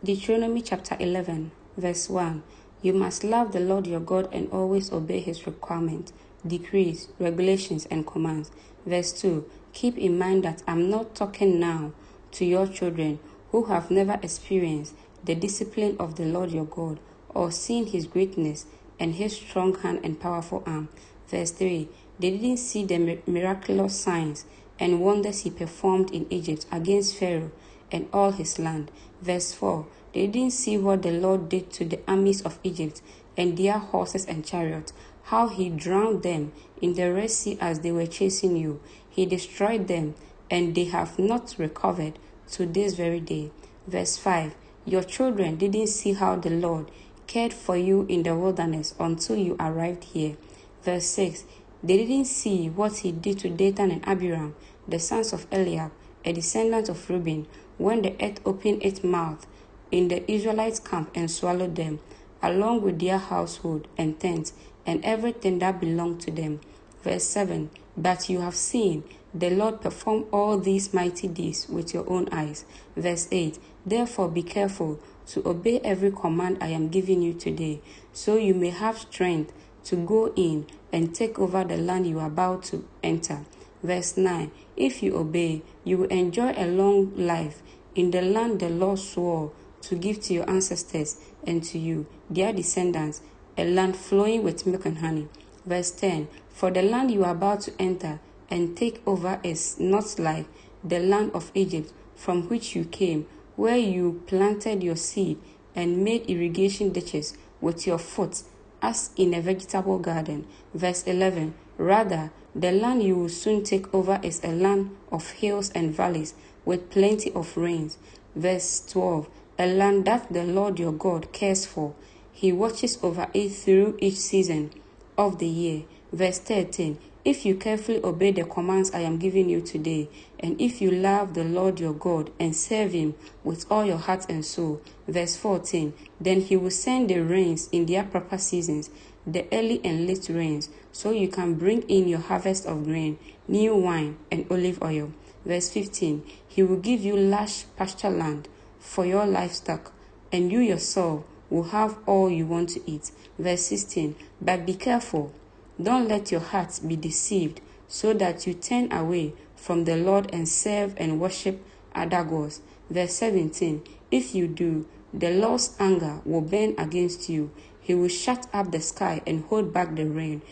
Deuteronomy chapter 11, verse 1. You must love the Lord your God and always obey his requirements, decrees, regulations, and commands. Verse 2. Keep in mind that I'm not talking now to your children who have never experienced the discipline of the Lord your God or seen his greatness and his strong hand and powerful arm. Verse 3. They didn't see the miraculous signs and wonders he performed in Egypt against Pharaoh and all his land. Verse 4. They didn't see what the Lord did to the armies of Egypt and their horses and chariots, how he drowned them in the Red Sea as they were chasing you. He destroyed them, and they have not recovered to this very day. Verse 5. Your children didn't see how the Lord cared for you in the wilderness until you arrived here. Verse 6. They didn't see what he did to Dathan and Abiram, the sons of Eliab, a descendant of Reuben, when the earth opened its mouth in the Israelites' camp and swallowed them, along with their household and tents and everything that belonged to them. Verse 7. But you have seen the Lord perform all these mighty deeds with your own eyes. Verse 8. Therefore be careful to obey every command I am giving you today, so you may have strength to go in and take over the land you are about to enter. Verse 9. If you obey, you will enjoy a long life in the land the Lord swore to give to your ancestors and to you, their descendants, a land flowing with milk and honey. Verse 10. For the land you are about to enter and take over is not like the land of Egypt from which you came, where you planted your seed and made irrigation ditches with your foot, as in a vegetable garden. Verse 11. Rather, the land you will soon take over is a land of hills and valleys with plenty of rains. Verse 12. A land that the Lord your God cares for. He watches over it through each season of the year. Verse 13. If you carefully obey the commands I am giving you today, and if you love the Lord your God and serve him with all your heart and soul. Verse 14. Then he will send the rains in their proper seasons, the early and late rains, so you can bring in your harvest of grain, new wine, and olive oil. Verse 15. He will give you lush pasture land for your livestock, and you yourself will have all you want to eat. Verse 16. But be careful. Don't let your hearts be deceived, so that you turn away from the Lord and serve and worship other gods. Verse 17. If you do, the Lord's anger will burn against you. He will shut up the sky and hold back the rain,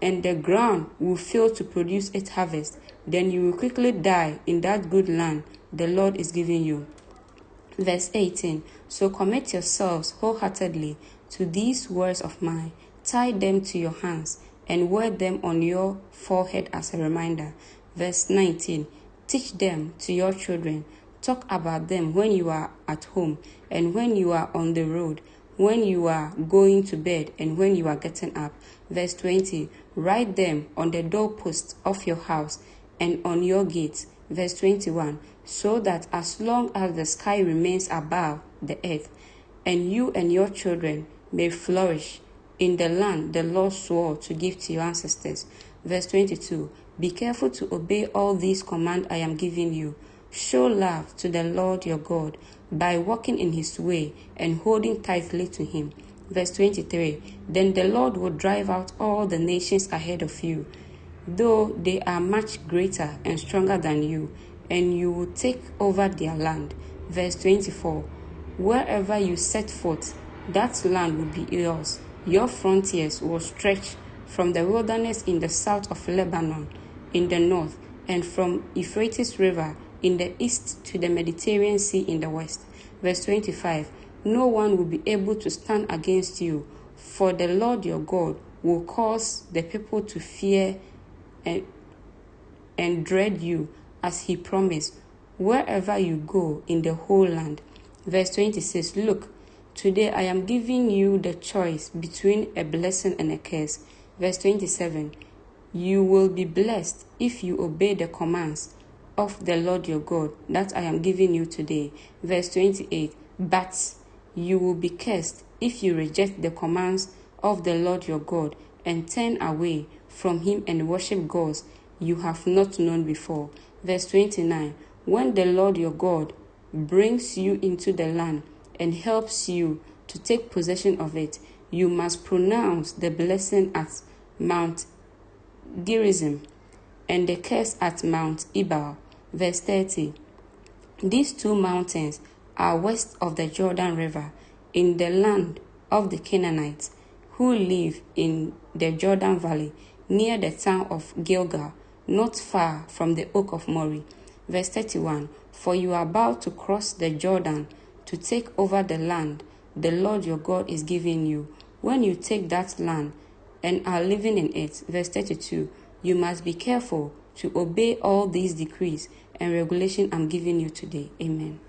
and the ground will fail to produce its harvest. Then you will quickly die in that good land the Lord is giving you. Verse 18. So commit yourselves wholeheartedly to these words of mine. Tie them to your hands and wear them on your forehead as a reminder. Verse 19. Teach them to your children. Talk about them when you are at home and when you are on the road, when you are going to bed and when you are getting up. Verse 20. Write them on the doorposts of your house and on your gates. Verse 21. So that as long as the sky remains above the earth, and you and your children may flourish in the land the Lord swore to give to your ancestors. Verse 22. Be careful to obey all these commands I am giving you. Show love to the Lord your God by walking in his way and holding tightly to him. Verse 23. Then the Lord will drive out all the nations ahead of you, though they are much greater and stronger than you, and you will take over their land. Verse 24. Wherever you set foot, that land will be yours. Your frontiers will stretch from the wilderness in the south of Lebanon in the north, and from Euphrates River in the east to the Mediterranean Sea in the west. Verse 25. No one will be able to stand against you, for the Lord your God will cause the people to fear and dread you, as he promised, wherever you go in the whole land. Verse 26. Look, today I am giving you the choice between a blessing and a curse. Verse 27. You will be blessed if you obey the commands of the Lord your God that I am giving you today. Verse 28. But you will be cursed if you reject the commands of the Lord your God and turn away from him and worship gods you have not known before. Verse 29. When the Lord your God brings you into the land and helps you to take possession of it, you must pronounce the blessing at Mount Gerizim and the curse at Mount Ebal. Verse 30. These two mountains are west of the Jordan River, in the land of the Canaanites, who live in the Jordan Valley, near the town of Gilgal, not far from the oak of Moreh. Verse 31. For you are about to cross the Jordan to take over the land the Lord your God is giving you. When you take that land and are living in it. Verse 32. You must be careful to obey all these decrees and regulations I'm giving you today. Amen.